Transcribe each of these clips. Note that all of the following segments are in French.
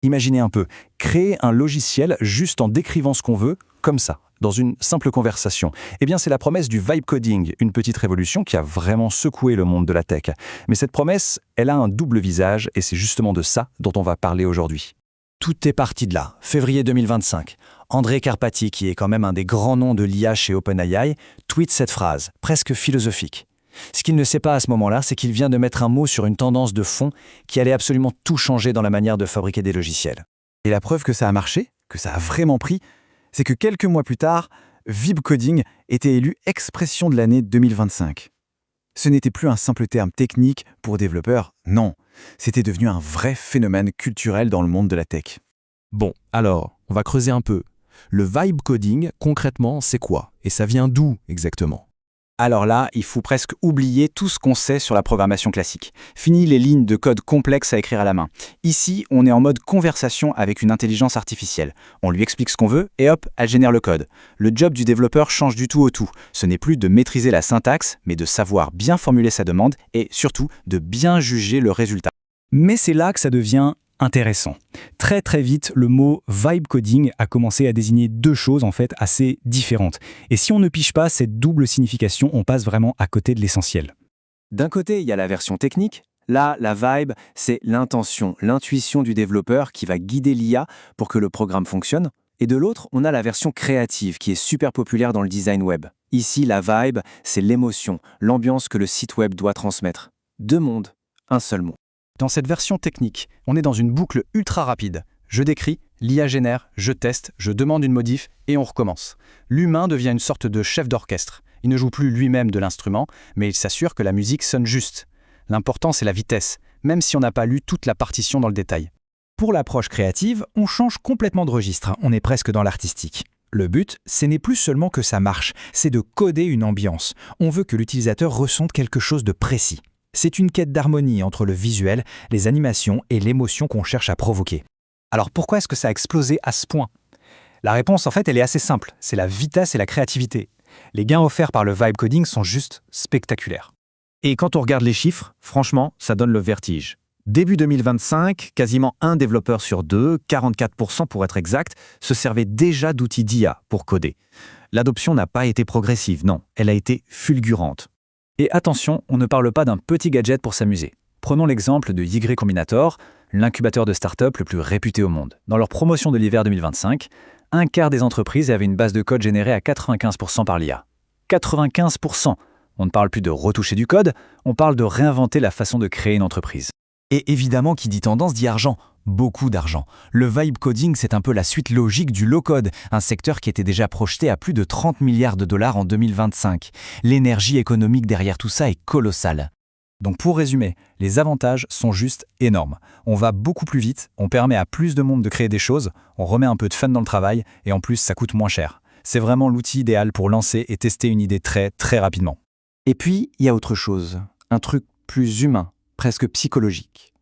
Imaginez un peu, créer un logiciel juste en décrivant ce qu'on veut, comme ça, dans une simple conversation. Eh bien, c'est la promesse du vibe coding, une petite révolution qui a vraiment secoué le monde de la tech. Mais cette promesse, elle a un double visage et c'est justement de ça dont on va parler aujourd'hui. Tout est parti de là, février 2025. Andrej Karpathy, qui est quand même un des grands noms de l'IA chez OpenAI, tweet cette phrase, presque philosophique. Ce qu'il ne sait pas à ce moment-là, c'est qu'il vient de mettre un mot sur une tendance de fond qui allait absolument tout changer dans la manière de fabriquer des logiciels. Et la preuve que ça a marché, que ça a vraiment pris, c'est que quelques mois plus tard, Vibe Coding était élu expression de l'année 2025. Ce n'était plus un simple terme technique pour développeurs, non. C'était devenu un vrai phénomène culturel dans le monde de la tech. Bon, alors, on va creuser un peu. Le vibe coding, concrètement, c'est quoi? Et ça vient d'où exactement? Alors là, il faut presque oublier tout ce qu'on sait sur la programmation classique. Fini les lignes de code complexes à écrire à la main. Ici, on est en mode conversation avec une intelligence artificielle. On lui explique ce qu'on veut et hop, elle génère le code. Le job du développeur change du tout au tout. Ce n'est plus de maîtriser la syntaxe, mais de savoir bien formuler sa demande et surtout de bien juger le résultat. Mais c'est là que ça devient intéressant. Très très vite, le mot vibe coding a commencé à désigner deux choses en fait assez différentes. Et si on ne pige pas cette double signification, on passe vraiment à côté de l'essentiel. D'un côté, il y a la version technique. Là, la vibe, c'est l'intention, l'intuition du développeur qui va guider l'IA pour que le programme fonctionne. Et de l'autre, on a la version créative qui est super populaire dans le design web. Ici, la vibe, c'est l'émotion, l'ambiance que le site web doit transmettre. Deux mondes, un seul mot. Dans cette version technique, on est dans une boucle ultra rapide. Je décris, l'IA génère, je teste, je demande une modif et on recommence. L'humain devient une sorte de chef d'orchestre. Il ne joue plus lui-même de l'instrument, mais il s'assure que la musique sonne juste. L'important, c'est la vitesse, même si on n'a pas lu toute la partition dans le détail. Pour l'approche créative, on change complètement de registre, on est presque dans l'artistique. Le but, ce n'est plus seulement que ça marche, c'est de coder une ambiance. On veut que l'utilisateur ressente quelque chose de précis. C'est une quête d'harmonie entre le visuel, les animations et l'émotion qu'on cherche à provoquer. Alors pourquoi est-ce que ça a explosé à ce point? La réponse, en fait, elle est assez simple. C'est la vitesse et la créativité. Les gains offerts par le vibe coding sont juste spectaculaires. Et quand on regarde les chiffres, franchement, ça donne le vertige. Début 2025, quasiment un développeur sur deux, 44% pour être exact, se servait déjà d'outils d'IA pour coder. L'adoption n'a pas été progressive, non, elle a été fulgurante. Et attention, on ne parle pas d'un petit gadget pour s'amuser. Prenons l'exemple de Y Combinator, l'incubateur de start-up le plus réputé au monde. Dans leur promotion de l'hiver 2025, un quart des entreprises avaient une base de code générée à 95% par l'IA. 95%! On ne parle plus de retoucher du code, on parle de réinventer la façon de créer une entreprise. Et évidemment, qui dit tendance dit argent. Beaucoup d'argent. Le vibe coding, c'est un peu la suite logique du low-code, un secteur qui était déjà projeté à plus de 30 milliards de dollars en 2025. L'énergie économique derrière tout ça est colossale. Donc pour résumer, les avantages sont juste énormes. On va beaucoup plus vite, on permet à plus de monde de créer des choses, on remet un peu de fun dans le travail et en plus ça coûte moins cher. C'est vraiment l'outil idéal pour lancer et tester une idée très très rapidement. Et puis, il y a autre chose, un truc plus humain, presque psychologique.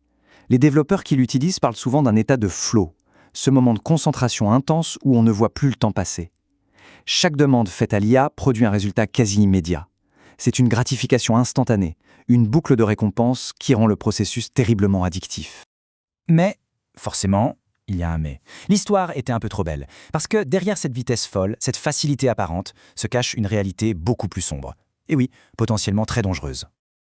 Les développeurs qui l'utilisent parlent souvent d'un état de flow, ce moment de concentration intense où on ne voit plus le temps passer. Chaque demande faite à l'IA produit un résultat quasi immédiat. C'est une gratification instantanée, une boucle de récompense qui rend le processus terriblement addictif. Mais, forcément, il y a un mais. L'histoire était un peu trop belle, parce que derrière cette vitesse folle, cette facilité apparente, se cache une réalité beaucoup plus sombre. Et oui, potentiellement très dangereuse.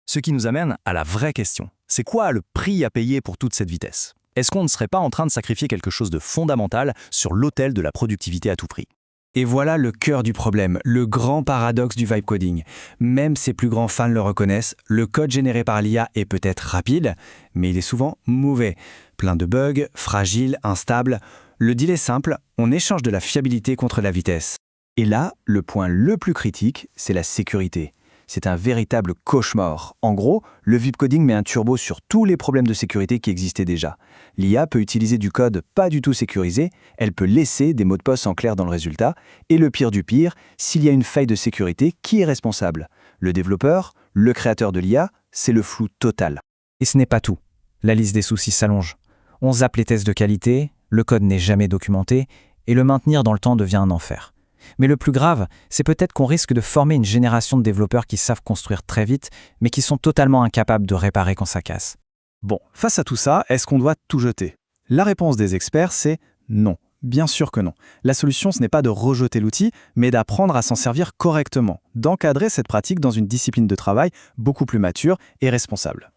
Ce qui nous amène à la vraie question. C'est quoi le prix à payer pour toute cette vitesse? Est-ce qu'on ne serait pas en train de sacrifier quelque chose de fondamental sur l'autel de la productivité à tout prix? Et voilà le cœur du problème, le grand paradoxe du vibe coding. Même ses plus grands fans le reconnaissent, le code généré par l'IA est peut-être rapide, mais il est souvent mauvais. Plein de bugs, fragile, instable. Le deal est simple, on échange de la fiabilité contre la vitesse. Et là, le point le plus critique, c'est la sécurité. C'est un véritable cauchemar. En gros, le vibe coding met un turbo sur tous les problèmes de sécurité qui existaient déjà. L'IA peut utiliser du code pas du tout sécurisé, elle peut laisser des mots de passe en clair dans le résultat, et le pire du pire, s'il y a une faille de sécurité, qui est responsable? Le développeur? Le créateur de l'IA? C'est le flou total. Et ce n'est pas tout. La liste des soucis s'allonge. On zappe les tests de qualité, le code n'est jamais documenté, et le maintenir dans le temps devient un enfer. Mais le plus grave, c'est peut-être qu'on risque de former une génération de développeurs qui savent construire très vite, mais qui sont totalement incapables de réparer quand ça casse. Bon, face à tout ça, est-ce qu'on doit tout jeter? La réponse des experts, c'est non. Bien sûr que non. La solution, ce n'est pas de rejeter l'outil, mais d'apprendre à s'en servir correctement, d'encadrer cette pratique dans une discipline de travail beaucoup plus mature et responsable.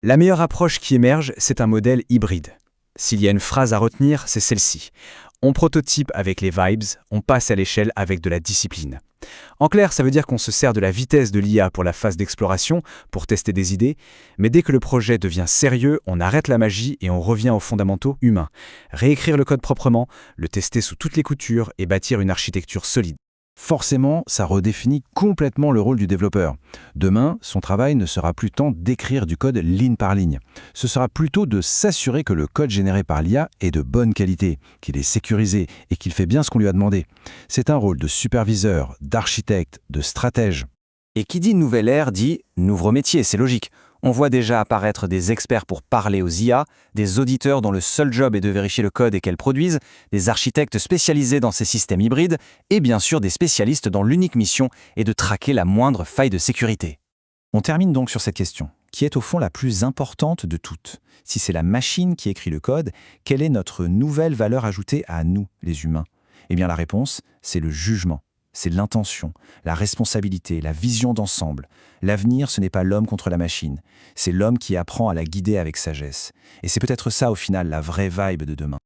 La meilleure approche qui émerge, c'est un modèle hybride. S'il y a une phrase à retenir, c'est celle-ci. On prototype avec les vibes, on passe à l'échelle avec de la discipline. En clair, ça veut dire qu'on se sert de la vitesse de l'IA pour la phase d'exploration, pour tester des idées, mais dès que le projet devient sérieux, on arrête la magie et on revient aux fondamentaux humains. Réécrire le code proprement, le tester sous toutes les coutures et bâtir une architecture solide. Forcément, ça redéfinit complètement le rôle du développeur. Demain, son travail ne sera plus tant d'écrire du code ligne par ligne. Ce sera plutôt de s'assurer que le code généré par l'IA est de bonne qualité, qu'il est sécurisé et qu'il fait bien ce qu'on lui a demandé. C'est un rôle de superviseur, d'architecte, de stratège. Et qui dit nouvelle ère dit nouveau métier, c'est logique. On voit déjà apparaître des experts pour parler aux IA, des auditeurs dont le seul job est de vérifier le code et qu'elles produisent, des architectes spécialisés dans ces systèmes hybrides, et bien sûr des spécialistes dont l'unique mission est de traquer la moindre faille de sécurité. On termine donc sur cette question, qui est au fond la plus importante de toutes. Si c'est la machine qui écrit le code, quelle est notre nouvelle valeur ajoutée à nous, les humains? Eh bien la réponse, c'est le jugement. C'est l'intention, la responsabilité, la vision d'ensemble. L'avenir, ce n'est pas l'homme contre la machine. C'est l'homme qui apprend à la guider avec sagesse. Et c'est peut-être ça, au final, la vraie vibe de demain.